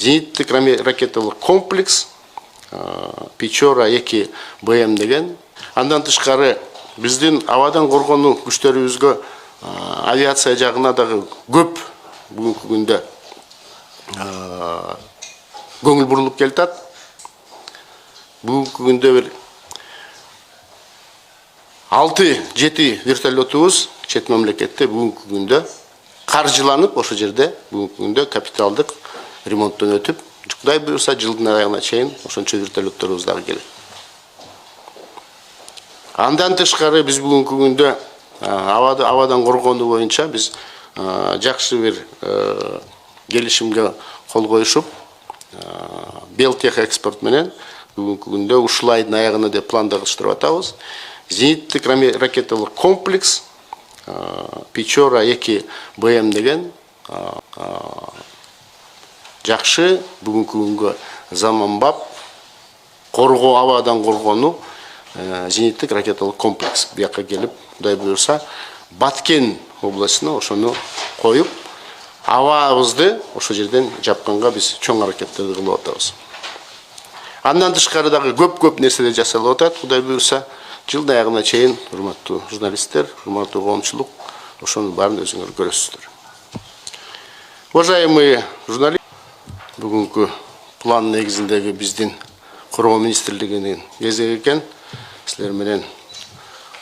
Зениттік ракеталық комплекс Печора-2 БМ деген. Андан тышкары биздин абадан коргонуу күчтөрүбүзгө авиация жагына дагы көп бүгүнкү күндө көңүл бурулуп келатат. Бүгүнкү күндө бир 6-7 вертолетубуз чет мамлекетте бүгүнкү күндө каржыланып, ошо жерде бүгүнкү күндө капиталдык ремонттон өтүп, Кудай буюрса жылдын аягына чейин ошончо вертолетторубуз дагы келет. Андан тышкары биз бүгүнкү күндө абадан коргонуу боюнча биз жакшы бир келишимге кол коюшуп, Белтех экспорт менен бүгүнкү күндө ушул айдын аягына деп пландашып атабыз. Зениттик ракеталык комплекс Печора-2 БМ деген жакшы бүгүнкү күнгө заманбап коргоо, абадан коргонуу зениттик ракеталык комплекс бияка келип, Кудай буюрса, Баткен областына ошону коюп, абабызды ошол жерден жапканга биз чоң аракеттерди кылып атабыз. Андан тышкары дагы көп нерселер жасалып атат. Кудай буюрса, жылдын аягына чейин, урматтуу журналисттер, урматтуу коомчулук, ошонун баарын өзүңөр көрөсүздөр. Уважаемые журналисты, бүгүнкү план негизиндеги биздин Коргоо министрлигинин кезеги экен. Силер менен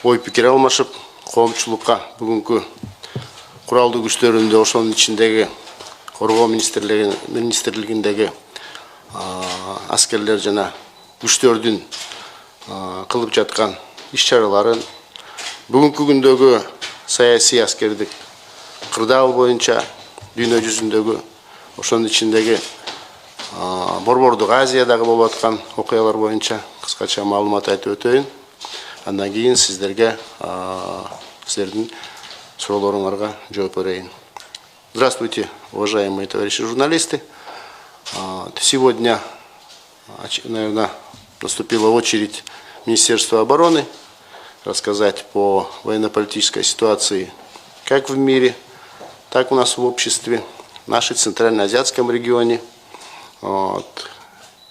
ой пикир алмашып, коомчулукка бүгүнкү куралдуу күчтөрүндө, ошонун ичиндеги Коргоо министрлигиндеги аскерлер жана күчтөрдүн кылып жаткан иш-чараларын, бүгүнкү күндөгү саясий аскердик кырдаал боюнча дүйнө жүзүндөгү, ошонун ичиндеги Борбордук Азиядагы болуп аткан окуялар боюнча кыскача маалымат айтып өтөйүн. Андан кийин сиздердин суроолоруңарга жооп берейин. Здравствуйте, уважаемые товарищи журналисты. Сегодня, наверное, наступила очередь Министерства обороны рассказать по военно-политической ситуации как в мире, так у нас в обществе, в нашем Центральноазиатском регионе,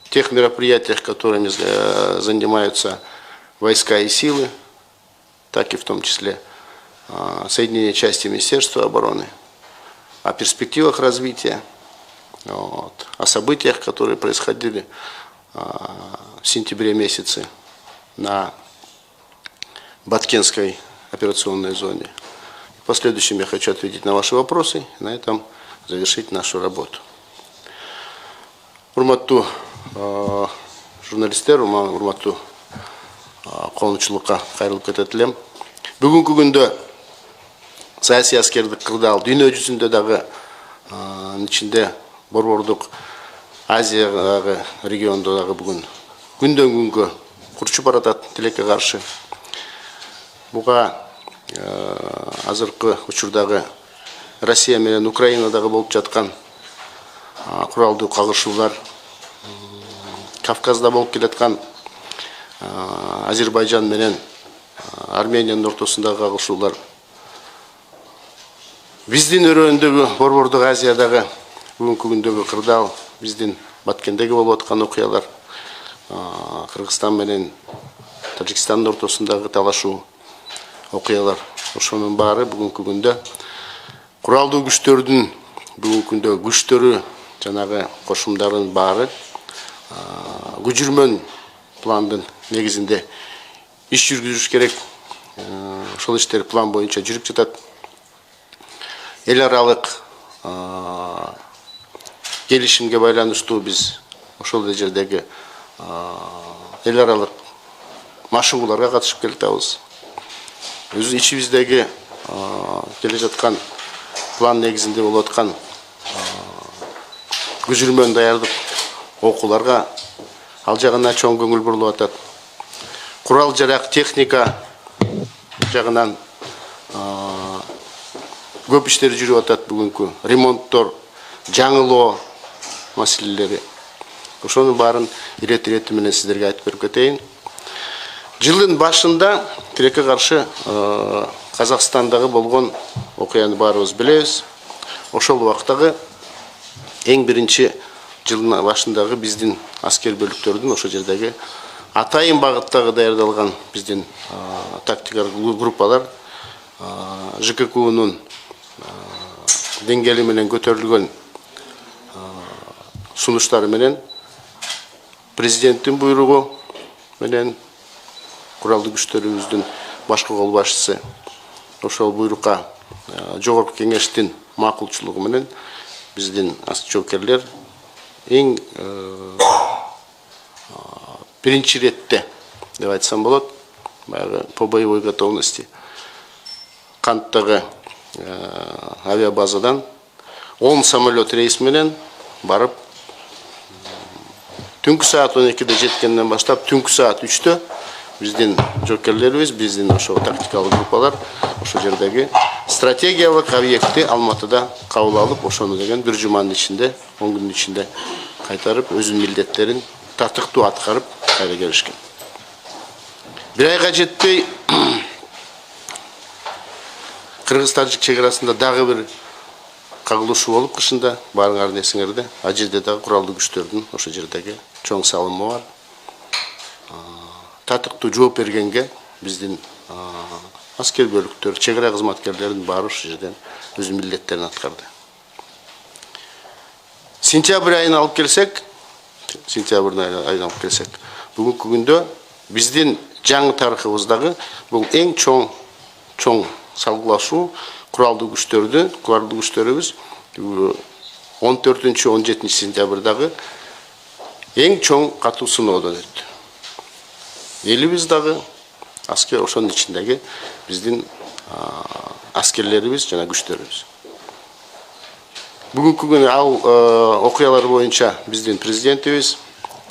тех мероприятиях, которыми занимаются войска и силы, так и в том числе соединение части Министерства обороны, о перспективах развития, о событиях, которые происходили в сентябре месяце на Баткенской операционной зоне. В последующем я хочу ответить на ваши вопросы и на этом завершить нашу работу. Урматтуу журналисттер, урматтуу коомчулукка кайрылып кетет элем. Бүгүнкү күндө саясий аскердик кырдаал дүйнө жүзүндө дагы ичинде Борбордук Азиядагы региондо дагы бүгүн күндөн күнгө курчуп баратат тилекке каршы. Буга азыркы учурдагы Россия менен Украинадагы болуп жаткан куралдуу кагышуулар, Кавказда болуп келаткан Азербайжан менен Армениянын ортосундагы кагышуулар, биздин өрөөндөгү Борбордук Азиядагы бүгүнкү күндөгү кырдаал, биздин Баткендеги болуп аткан окуялар, Кыргызстан менен Тажикстандын ортосундагы талашуу окуялар, ошонун баары бүгүнкү күндө куралдуу күчтөрдүн бүгүнкү күндө күчтөрү жанагы кошумдардын баары көчүрмөн пландын негизинде иш жүргүзүш керек. Ошол иштер план боюнча жүрүп жатат. Эл аралык келишимге байланыштуу биз ошол жердеги эл аралык машыгууларга катышып келатабыз. Өз ичибиздеги келе жаткан план негизинде болуп аткан көчүрмөн даярдык окууларга ал жагына чоң көңүл бурулуп атат. Курал жарак техника жагынан көп иштер жүрүп атат бүгүнкү. Ремонттор, жаңылоо маселелери. Ошонун баарын ирет менен сиздерге айтып берип кетейин. Жылдын башында тилекке каршы Казакстандагы болгон окуяны баарыбыз билебиз. Ошол убактагы эң биринчи жылдын башындагы биздин аскер бөлүктөрдүн ошол жердеги атайын багыттагы даярдалган биздин тактикалык группалар ЖККУнун деңгээли менен көтөрүлгөн сунуштары менен президенттин буйругу менен куралдуу күчтөрүбүздүн башкы кол башчысы ошол буйрукка жогорку кеңештин макулчулугу менен биздин жоокерлер эң биринчи иретте деп айтсам болот, баягы по боевой готовности Канттагы авиабазадан 10 самолет рейс менен барып түнкү саат 12-де жеткенден баштап түнкү саат 3-тө биздин жоокерлерибиз, биздин ошо тактикалык группалар ошол жердеги стратегиялык объектти Алматыда кабыл алып, ошону деген бир жуманын ичинде, 10 күндүн ичинде кайтарып, өзүнүн милдеттерин татыктуу аткарып кайра келишкен. Бир айга жетпей Кыргыз-Тажик чек арасында дагы бир кагылышуу болуп кышында, баарыңардын эсиңерде, ал жерде дагы куралдуу күчтөрдүн ошол жердеги чоң салымы бар. Татыктуу жооп бергенге биздин аскер бөлүктөр, чек ара кызматкерлеринин баары ошол жерден өзүнүн милдеттерин аткарды. Сентябрь айына алып келсек, бүгүнкү күндө биздин жаңы тарыхыбыздагы бул эң чоң салгылашуу куралдуу күчтөрүбүз 14-17 сентябрдагы эң чоң катуу сыноодон өттү. Элибиз дагы аскер ошонун ичиндеги биздин аскерлерибиз жана күчтөрүбүз. Бүгүнкү күнү ал окуялар боюнча биздин президентибиз,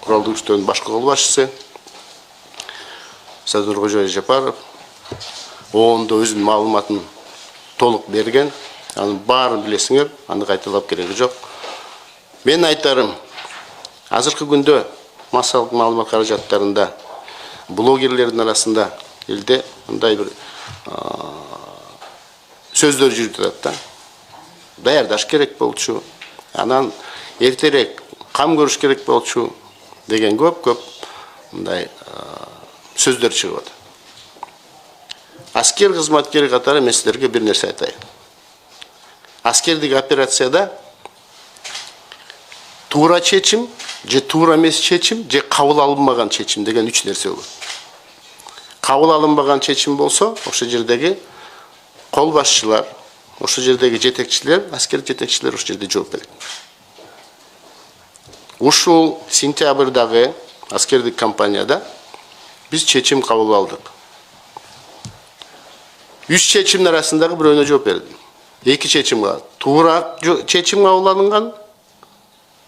куралдуу күчтөрдүн башкы кол башчысы Садыр Кожоев Жапаров оондо өзүнүн маалыматын толук берген. Анын баарын билесиңер, аны кайталап кереги жок. Мен айтарым, азыркы күндө массалык маалымат каражаттарында блогерлердин арасында элде мындай бир сөздөр жүрүп жатат да. Даярдаш керек болчу, анан эртерээк кам көрүш керек болчу деген көп мындай сөздөр чыгып атат. Аскер кызматкери катары мен силерге бир нерсе айтайын. Аскердик операцияда туура чечим, же туура эмес чечим, же кабыл алынбаган чечим деген 3 нерсе болот. Кабыл алынбаган чечим болсо, ошол жердеги кол башчылар, ошол жердеги жетекчилер, аскер жетекчилер ошол жерде жооп берет. Ушул сентябрдагы аскердик кампанияда биз чечим кабыл алдык. 3 чечимдин арасындагы бирөөнө жооп бердим. 2 чечим бар. Туура чечим кабыл алынган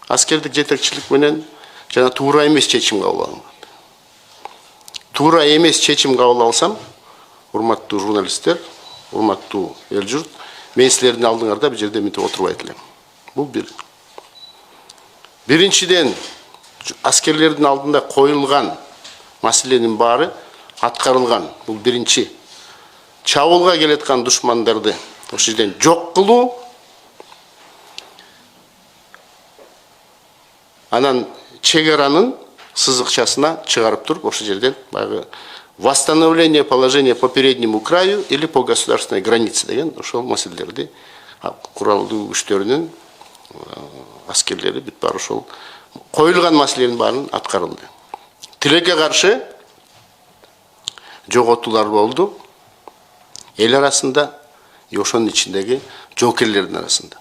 аскердик жетекчилик менен жана туура эмес чечим кабыл алынган. Туура эмес чечим кабыл алсам, урматтуу журналисттер, урматтуу эл журт, мен силердин алдыңарда бир жерде мынтип отурбайт элем. Бул бир. Биринчиден, аскерлердин алдында коюлган маселенин баары аткарылган. Бул биринчи. Чабуулга келеткан душмандарды ошол жерден жок кылуу, анан чек аранын сызыкчасына чыгарып туруп ошол жерден баягы восстановление положения по переднему краю или по государственной границе деген ошол маселелерди куралдуу күчтөрүнүн аскерлери бүт баары ошол коюлган маселенин баарын аткарылды. Тилекке каршы жоготуулар болду. Эл арасында, ошонун ичиндеги жоокерлердин арасында.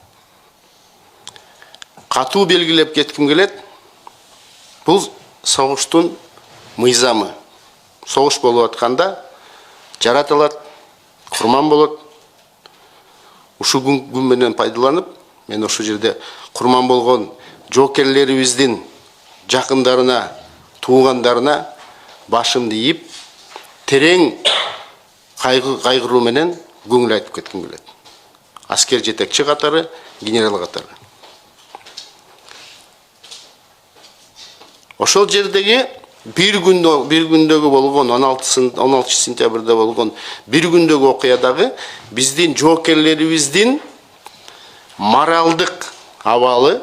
Катуу белгилеп кетким келет. Бул согуштун мыйзамы. Согуш болуп атканда жаратылат, курман болот. Ушул күн менен пайдаланып, мен ошол жерде курман болгон жоокерлерибиздин жакындарына, туугандарына башымды ийип, терең кайгыруу менен көңүл айтып кетким келет. Аскер жетекчи катары, генерал катары. Ошол жердеги бир күндөгү болгон 16 сентябрда болгон бир күндөгү окуядагы биздин жоокерлерибиздин моралдык абалы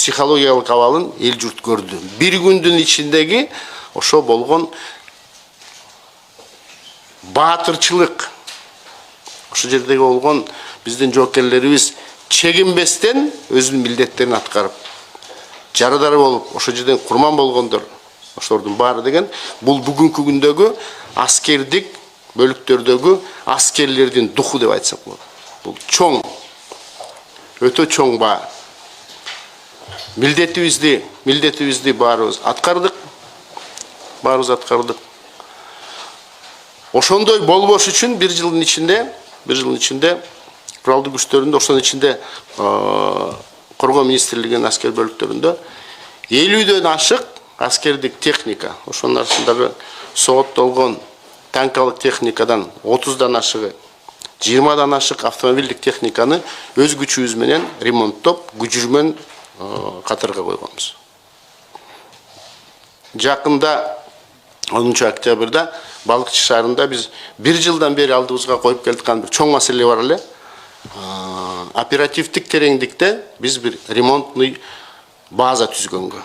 психологиялык абалын эл журт көрдү. Бир күндүн ичиндеги ошо болгон баатырчылык, ошол жердеги болгон биздин жоокерлерибиз чегинбестен өзүнүн милдеттерин аткарып, жарадары болуп, ошол жерден курман болгондор, ошолордун баары деген бул бүгүнкү күндөгү аскердик бөлүктөрдөгү аскерлердин духу деп айтсак болот. Бул чоң, өтө чоң баа. Милдетибизди баарыбыз аткардык. Ошондой болбош үчүн бир жылдын ичинде куралдуу күчтөрүндө, ошонун ичинде Коргоо министрлигинин аскер бөлүктөрүндө 50дөн ашык аскердик техника, ошонун арасындагы сооттолгон танкалык техникадан 30дан ашыгы, 20дан ашык автомобилдик техниканы өз күчүбүз менен ремонттоп, күжүрмөн катарга койгонбуз. Жакында 10 октябрда Балыкчы шаарында биз бир жылдан бери алдыбызга коюп келаткан бир чоң маселе бар эле. Оперативдик тереңдикте биз бир ремонтный база түзгөнгө.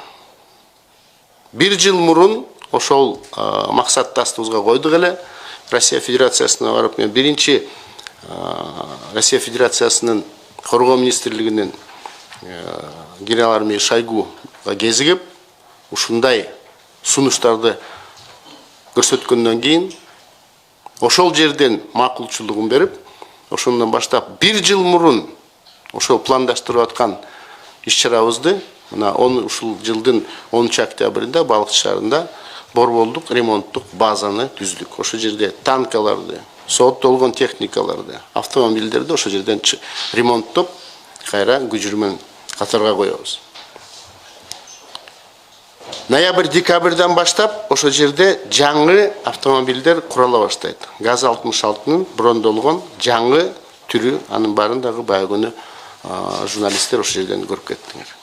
Бир жыл мурун ошол максатты астыбызга койдук эле. Россия Федерациясына барып, мен биринчи Россия Федерациясынын Коргоо министрлигинин генерал армия Шойгуга кезигип, ушундай сунуштарды көрсөткөндөн кийин ошол жерден макулчулугун берип, ошондон баштап бир жыл мурун ошол пландаштырып аткан иш-чарабызды мына ушул жылдын 10 октябрында Балыкчы шаарында борбордук ремонттук базаны түздүк. Ошол жерде танкаларды, сооттолгон техникаларды, автомобилдерди ошол жерден ремонттоп, кайра күжүрмөн катарга коебуз. Ноябрь-декабрдан баштап ошол жерде жаңы автомобилдер курала баштайт. ГАЗ-66-нын брондолгон жаңы түрү, анын баарын дагы баягы күнү журналисттер ошол жерден көрүп кеттиңер.